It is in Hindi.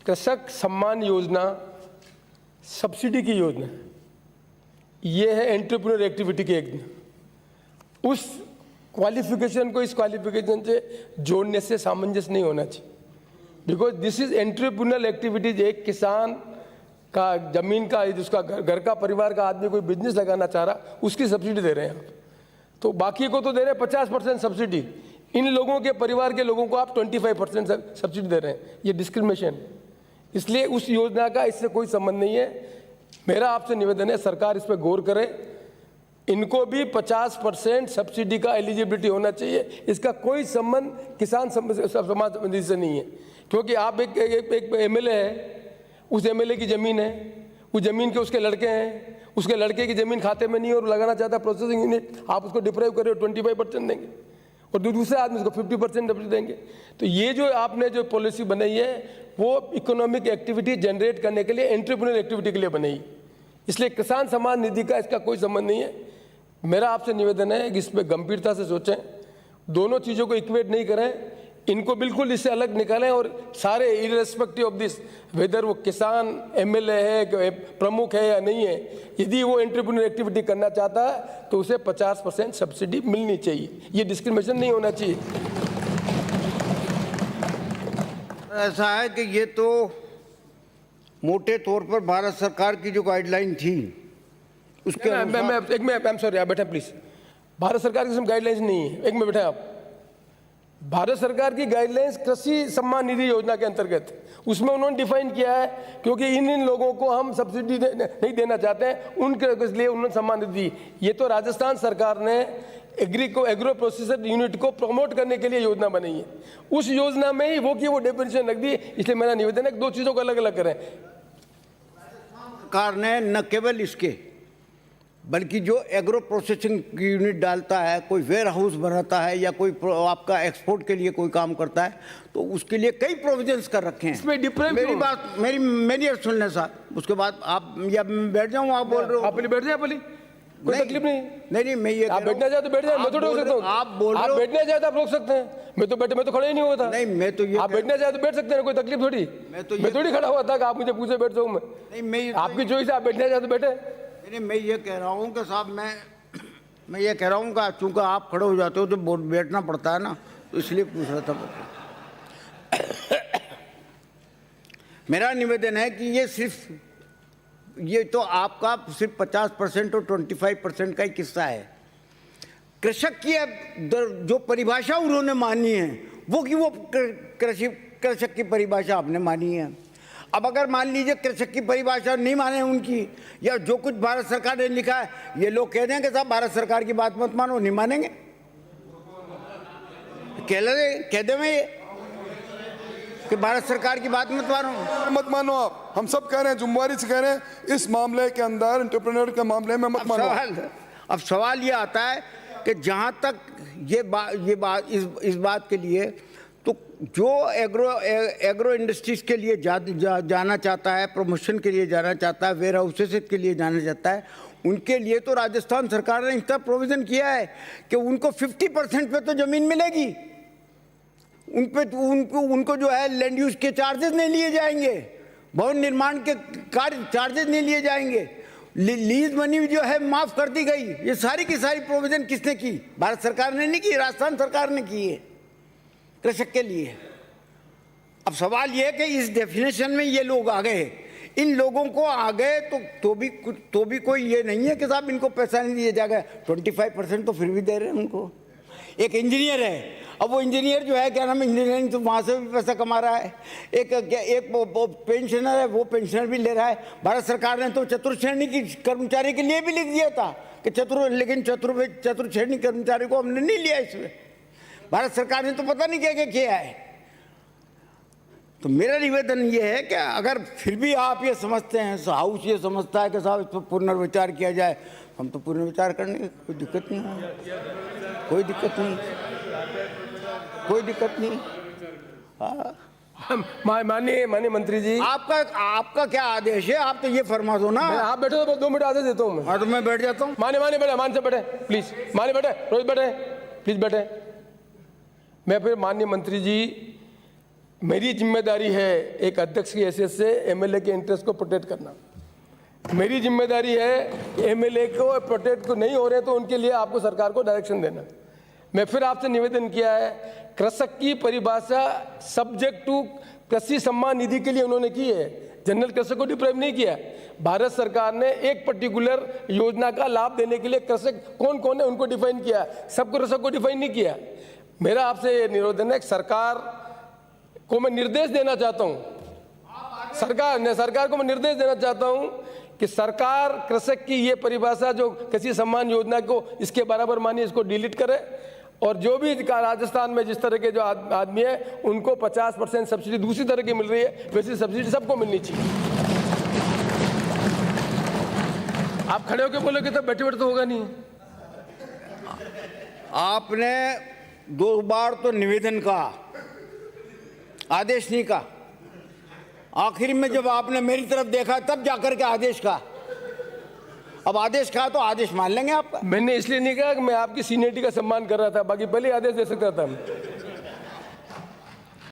कृषक सम्मान योजना सब्सिडी की योजना, ये है एंटरप्रेन्योर एक्टिविटी की एक। उस क्वालिफिकेशन को इस क्वालिफिकेशन से जोड़ने से सामंजस्य नहीं होना चाहिए, because this is entrepreneur activities. एक किसान का जमीन का, जिसका घर का परिवार का आदमी कोई बिजनेस लगाना चाह रहा, उसकी सब्सिडी दे रहे हैं आप। तो बाकी को तो दे रहे हैं 50% सब्सिडी, इन लोगों के परिवार के लोगों को आप 25% सब्सिडी दे रहे हैं। ये डिस्क्रिमिनेशन। इसलिए उस योजना का इससे कोई संबंध नहीं है। मेरा आपसे निवेदन है, सरकार इस पर गौर करे, इनको भी 50% सब्सिडी का एलिजिबिलिटी होना चाहिए। इसका कोई संबंध किसान समाज से नहीं है, क्योंकि आप एक एमएलए है, उस एमएलए की ज़मीन है, उस ज़मीन के उसके लड़के हैं, उसके लड़के की ज़मीन खाते में नहीं है और लगाना चाहता है प्रोसेसिंग यूनिट, आप उसको डिप्राइव कर रहे हो, 25% देंगे और दूसरे आदमी उसको 50% देंगे। तो ये जो आपने जो पॉलिसी बनाई है वो इकोनॉमिक एक्टिविटी जनरेट करने के लिए, एंटरप्रेन्योर एक्टिविटी के लिए बनाई। इसलिए किसान सम्मान निधि का इसका कोई संबंध नहीं है। मेरा आपसे निवेदन है कि इस पर गंभीरता से सोचें, दोनों चीज़ों को इक्वेट नहीं करें, इनको बिल्कुल इससे अलग निकालें और सारे इररेस्पेक्टिव ऑफ दिस, वेदर वो किसान एमएलए है, प्रमुख है या नहीं है, यदि वो एंटरप्रेन्योर एक्टिविटी करना चाहता है तो उसे 50% सब्सिडी मिलनी चाहिए। ये डिस्क्रिमिनेशन नहीं होना चाहिए। ऐसा है कि ये तो मोटे तौर पर भारत सरकार की जो गाइडलाइन थी उसके मैं सॉरी, आप बैठे प्लीज। भारत सरकार की गाइडलाइंस नहीं है, एक में बैठे आप। भारत सरकार की गाइडलाइंस कृषि सम्मान निधि योजना के अंतर्गत, उसमें उन्होंने डिफाइन किया है, क्योंकि इन लोगों को हम सब्सिडी नहीं देना चाहते हैं, उनके लिए उन्होंने सम्मान निधि। ये तो राजस्थान सरकार ने एग्रो प्रोसेसर यूनिट को प्रमोट करने के लिए योजना बनाई है, उस योजना में ही वो की वो डेफिनेशन रख दी। इसलिए मेरा निवेदन है कि दो चीज़ों को अलग अलग करें। सरकार ने न केवल इसके बल्कि जो एग्रो प्रोसेसिंग की यूनिट डालता है, कोई वेयर हाउस बनाता है या कोई आपका एक्सपोर्ट के लिए कोई काम करता है, तो उसके लिए कई प्रोविजंस कर रखे हैं। मेरी बात मेरी सुन लें साहब, उसके बाद आप या बैठ जाऊँ, आप बोल रहे हो, आप बैठ जाए, बोली कोई तकलीफ नहीं। मैं ये आप बैठना चाहे तो बैठ जाए, मैं तो रोक सकता हूँ। आप बैठना चाहे तो आप रोक सकते हैं, मैं तो खड़ा ही नहीं हुआ था। नहीं, मैं तो ये आप बैठना चाहे तो बैठ सकते हैं, कोई तकलीफ थोड़ी। मैं थोड़ी खड़ा हुआ था कि आप मुझे पूछे बैठ जाऊँ। मैं आपकी चॉइस है, आप बैठना चाहे तो बैठे। नहीं, मैं ये कह रहा हूँ कि साहब मैं ये कह रहा हूँ कि चूंकि आप खड़े हो जाते हो तो बैठना पड़ता है ना, तो इसलिए पूछ रहा था। मेरा निवेदन है कि ये तो आपका सिर्फ 50% और 25% का ही किस्सा है। कृषक की जो परिभाषा उन्होंने मानी है वो कृषक की परिभाषा आपने मानी है। अब अगर मान लीजिए कृषक की परिभाषा नहीं माने उनकी, या जो कुछ भारत सरकार ने लिखा है, ये लोग कह देंगे साहब भारत सरकार की बात मत मानो, नहीं मानेंगे, कह दे मैं ये कि भारत सरकार की बात मत मानो आप। हम सब कह रहे हैं, जुम्मेवारी से कह रहे हैं, इस मामले के अंदर, एंटरप्रेन्योर के मामले में मत मानो। अब सवाल ये आता है कि जहां तक इस बात के लिए, तो जो एग्रो इंडस्ट्रीज के लिए जाना चाहता है, प्रमोशन के लिए जाना चाहता है, वेयर हाउसेस के लिए जाना चाहता है, उनके लिए तो राजस्थान सरकार ने इतना प्रोविजन किया है कि उनको 50% पे तो जमीन मिलेगी, उनको जो है लैंड यूज के चार्जेस नहीं लिए जाएंगे, भवन निर्माण के कार्य चार्जेस नहीं लिए जाएंगे, लीज मनी जो है माफ कर दी गई। ये सारी की सारी प्रोविजन किसने की? भारत सरकार ने नहीं की, राजस्थान सरकार ने की है कृषक के लिए। अब सवाल यह है कि इस डेफिनेशन में ये लोग आ गए, इन लोगों को आ गए तो भी कोई ये नहीं है कि साहब इनको पैसा नहीं दिया जाएगा। 25% तो फिर भी दे रहे हैं उनको। एक इंजीनियर है, अब वो इंजीनियर जो है, क्या नाम है, इंजीनियरिंग तो वहाँ से भी पैसा कमा रहा है। एक पेंशनर है, वो पेंशनर भी ले रहा है। भारत सरकार ने तो चतुर्श्रेणी की कर्मचारी के लिए भी लिख दिया था कि लेकिन चतुर्श्रेणी कर्मचारी को हमने नहीं लिया इसमें। भारत सरकार ने तो पता नहीं क्या क्या किया है। तो मेरा निवेदन ये है कि अगर फिर भी आप ये समझते हैं, हाउस ये समझता है कि साहब इस पर पुनर्विचार किया जाए, हम तो पुनर्विचार करने की कोई दिक्कत नहीं है, कोई दिक्कत नहीं। हाँ, माननीय मंत्री जी, आपका क्या आदेश है? आप तो ये फरमा दो ना। आप बैठो तो 2 मिनट आदेश देता हूँ मैं। हाँ, तो मैं बैठ जाता हूँ। मान से बैठे प्लीज, बैठे, रोज बैठे प्लीज बैठे। मैं फिर माननीय मंत्री जी, मेरी जिम्मेदारी है एक अध्यक्ष की हैसियत से एमएलए के इंटरेस्ट को प्रोटेक्ट करना। मेरी जिम्मेदारी है एमएलए को प्रोटेक्ट तो नहीं हो रहे तो उनके लिए आपको सरकार को डायरेक्शन देना। मैं फिर आपसे निवेदन किया है, कृषक की परिभाषा सब्जेक्ट टू कृषि सम्मान निधि के लिए उन्होंने की है, जनरल कृषक को डिप्राइव नहीं किया। भारत सरकार ने एक पर्टिकुलर योजना का लाभ देने के लिए कृषक कौन कौन है उनको डिफाइन किया, सबको कृषक को डिफाइन नहीं किया। मेरा आपसे निवेदन है, सरकार को मैं निर्देश देना चाहता हूं, सरकार को मैं निर्देश देना चाहता हूं कि सरकार कृषक की ये परिभाषा जो कृषि सम्मान योजना को इसके बराबर मानी, इसको डिलीट करे और जो भी राजस्थान में जिस तरह के जो आदमी है उनको 50% सब्सिडी दूसरी तरह की मिल रही है, वैसी सब्सिडी सबको मिलनी चाहिए। आप खड़े होकर बोलोगे तो बैठे बैठे तो होगा नहीं। आपने 2 बार तो निवेदन कहा, आदेश नहीं कहा। आखिर में जब आपने मेरी तरफ देखा तब जाकर के आदेश कहा। अब आदेश कहा तो आदेश मान लेंगे आपका। मैंने इसलिए नहीं कहा कि मैं आपकी सीनियरिटी का सम्मान कर रहा था, बाकी पहले आदेश दे सकता था।